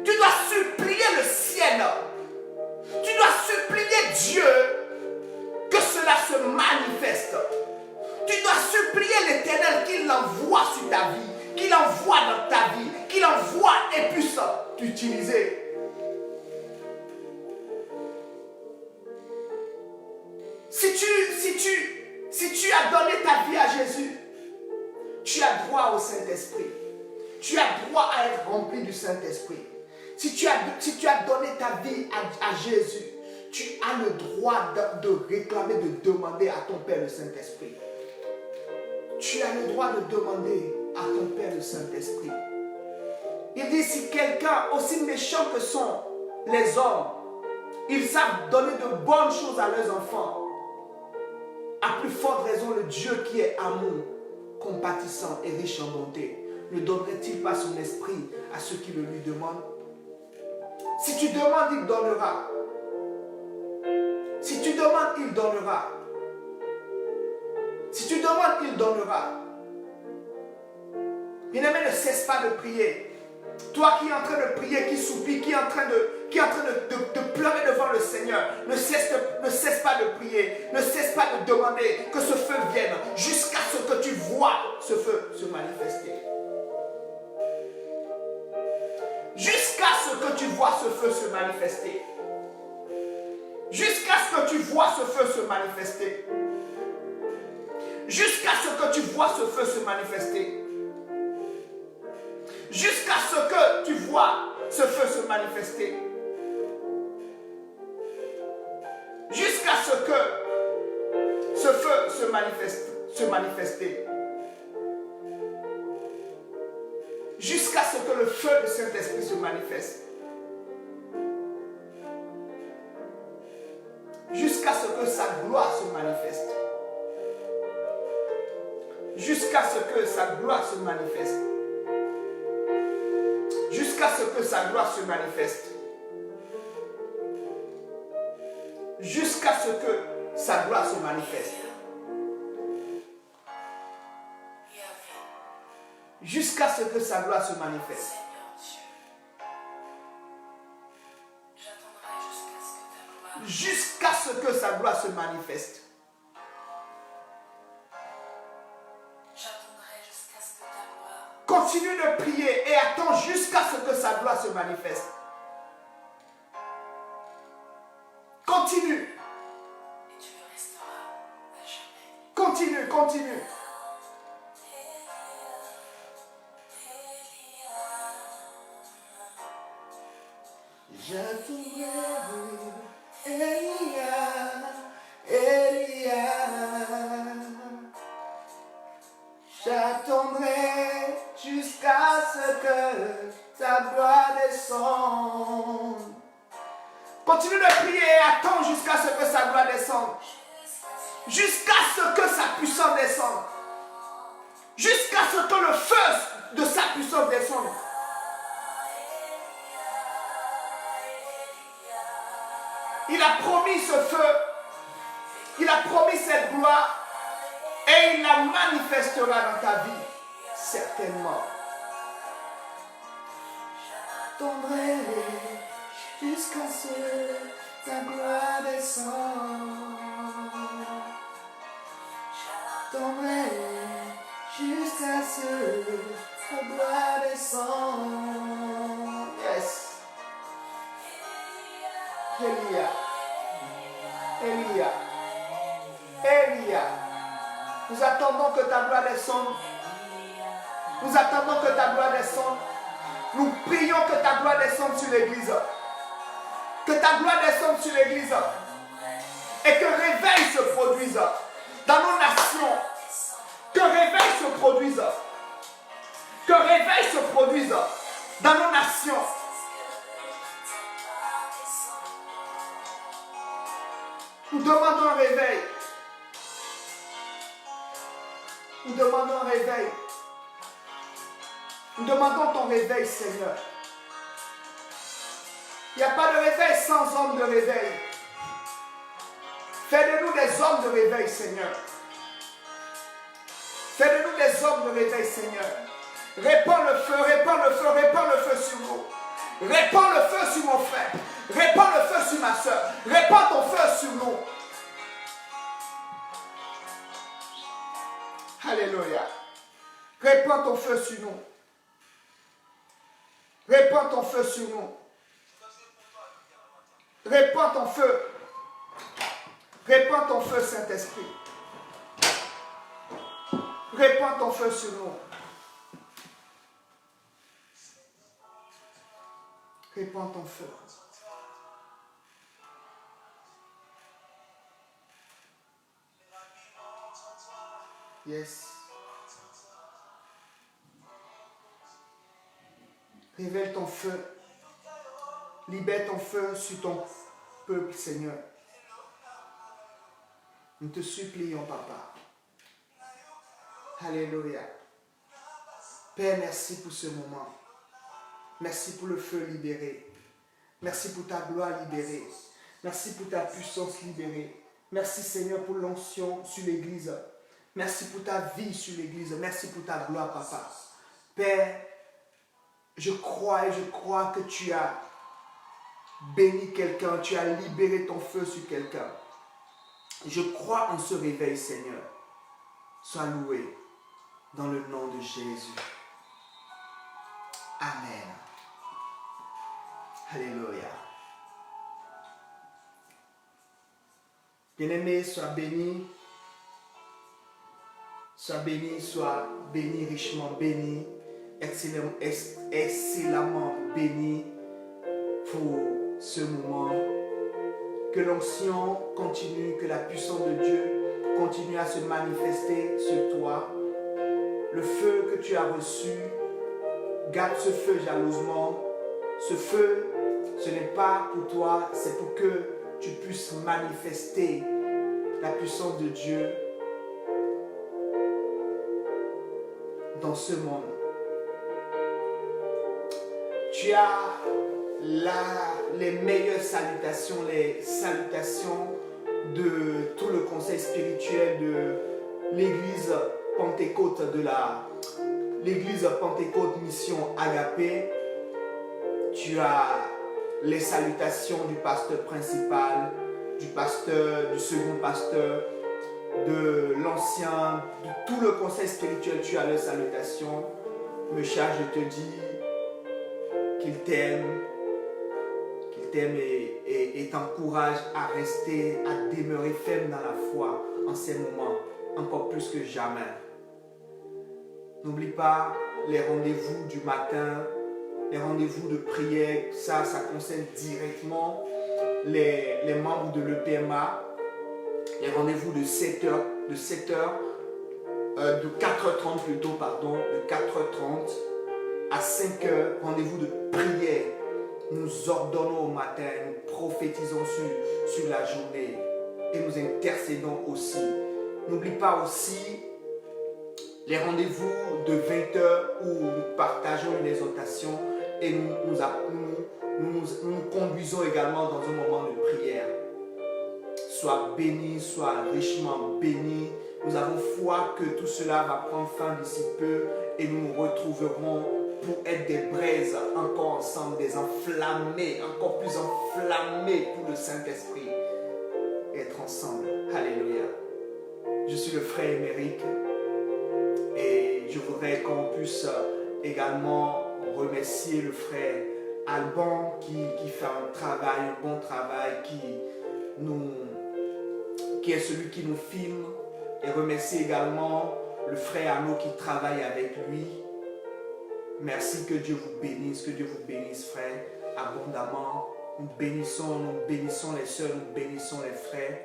Tu dois supplier le ciel. Tu dois supplier Dieu que cela se manifeste. Tu dois supplier l'Éternel qu'il l'envoie sur ta vie, qu'il envoie dans ta vie, qu'il envoie et puisse t'utiliser. Si tu as donné ta vie à Jésus, tu as droit au Saint-Esprit. Tu as droit à être rempli du Saint-Esprit. Si tu as donné ta vie à Jésus, tu as le droit de réclamer, de demander à ton Père le Saint-Esprit. Tu as le droit de demander à ton Père le Saint-Esprit. Il dit, si quelqu'un, aussi méchant que sont les hommes, ils savent donner de bonnes choses à leurs enfants, à plus forte raison, le Dieu qui est amour, compatissant et riche en bonté, ne donnerait-il pas son esprit à ceux qui le lui demandent? Si tu demandes, il donnera. Si tu demandes, il donnera. Si tu demandes, il donnera. Bien-aimé, ne cesse pas de prier. Toi qui es en train de prier, qui soupire, qui est en train de pleurer devant le Seigneur, ne cesse pas de prier, ne cesse pas de demander que ce feu vienne jusqu'à ce que tu vois ce feu se manifester. Jusqu'à ce que tu vois ce feu se manifester. Jusqu'à ce que tu vois ce feu se manifester. Jusqu'à ce que tu vois ce feu se manifester. Jusqu'à ce que tu vois ce feu se manifester. Jusqu'à ce que ce feu se manifester. Jusqu'à ce que le feu du Saint-Esprit se manifeste. Jusqu'à ce que sa gloire se manifeste. Jusqu'à ce que sa gloire se manifeste. Jusqu'à ce que sa gloire se manifeste. Jusqu'à ce que sa gloire se manifeste. Jusqu'à ce que sa gloire se manifeste. Jusqu'à ce que sa gloire se manifeste. J'attendrai jusqu'à ce que ta gloire. Continue de prier et attends jusqu'à ce que sa gloire se manifeste. Continue. Et tu me resteras à jamais. Continue, continue. J'attendrai, Elia, Elia. J'attendrai jusqu'à ce que ta gloire descende. Continue de prier et attends jusqu'à ce que sa gloire descende. Jusqu'à ce que sa puissance descende. Jusqu'à ce que le feu de sa puissance descende. Il a promis ce feu. Il a promis cette gloire. Et il la manifestera dans ta vie. Certainement. J'attendrai jusqu'à ce que ta gloire descende. J'attendrai jusqu'à ce que ta gloire descende. Yes. Elia. Elia. Elia. Nous attendons que ta gloire descende. Nous attendons que ta gloire descende. Nous prions que ta gloire descende sur l'église. Que ta gloire descende sur l'église. Et que réveil se produise dans nos nations. Que réveil se produise. Que réveil se produise dans nos nations. Nous demandons un réveil. Nous demandons un réveil. Nous demandons ton réveil, Seigneur. Il n'y a pas de réveil sans homme de réveil. Fais de nous des hommes de réveil, Seigneur. Fais de nous des hommes de réveil, Seigneur. Répands le feu, répands le feu, répands le feu sur nous. Répands le feu sur mon frère. Répands le feu sur ma soeur. Répands ton feu sur nous. Alléluia. Répands ton feu sur nous. Répands ton feu sur nous. Répands ton feu. Répands ton feu, Saint-Esprit. Répands ton feu sur nous. Répands ton feu. Yes. Révèle ton feu. Libère ton feu sur ton peuple, Seigneur. Nous te supplions, Papa. Alléluia. Père, merci pour ce moment. Merci pour le feu libéré. Merci pour ta gloire libérée. Merci pour ta puissance libérée. Merci, Seigneur, pour l'onction sur l'Église. Merci pour ta vie sur l'Église. Merci pour ta gloire, Papa. Père, je crois et je crois que tu as béni quelqu'un. Tu as libéré ton feu sur quelqu'un. Je crois en ce réveil, Seigneur. Sois loué dans le nom de Jésus. Amen. Alléluia. Bien-aimé, sois béni. Sois béni, richement béni, excellemment béni pour ce moment. Que l'onction continue, que la puissance de Dieu continue à se manifester sur toi. Le feu que tu as reçu, garde ce feu jalousement. Ce feu, ce n'est pas pour toi, c'est pour que tu puisses manifester la puissance de Dieu dans ce monde. Tu as les meilleures salutations, les salutations de tout le conseil spirituel de l'église Pentecôte l'église Pentecôte Mission Agapé. Tu as les salutations du pasteur principal, du pasteur, du second pasteur, de l'ancien, de tout le conseil spirituel, tu as leur salutation. Me charge de te dire qu'il t'aime et t'encourage à rester, à demeurer ferme dans la foi en ces moments, encore plus que jamais. N'oublie pas les rendez-vous du matin, les rendez-vous de prière, ça concerne directement les membres de l'EPMA, les rendez-vous de 7h, de 4h30 plutôt, pardon, de 4h30 à 5h, rendez-vous de prière. Nous ordonnons au matin, nous prophétisons sur la journée et nous intercédons aussi. N'oublie pas aussi les rendez-vous de 20h où nous partageons une exhortation et nous conduisons également dans un moment de prière. Sois béni, sois richement béni. Nous avons foi que tout cela va prendre fin d'ici peu et nous nous retrouverons pour être des braises encore ensemble, des enflammés, encore plus enflammés pour le Saint-Esprit. Être ensemble. Alléluia. Je suis le frère Émeric et je voudrais qu'on puisse également remercier le frère Alban qui fait un bon travail, qui est celui qui nous filme, et remercier également le frère Arnaud qui travaille avec lui. Merci, que Dieu vous bénisse frère, abondamment. Nous bénissons les sœurs, nous bénissons les frères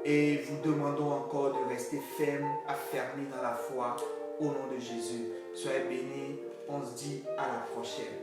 et vous demandons encore de rester fermes, affermis dans la foi au nom de Jésus. Soyez bénis, on se dit à la prochaine.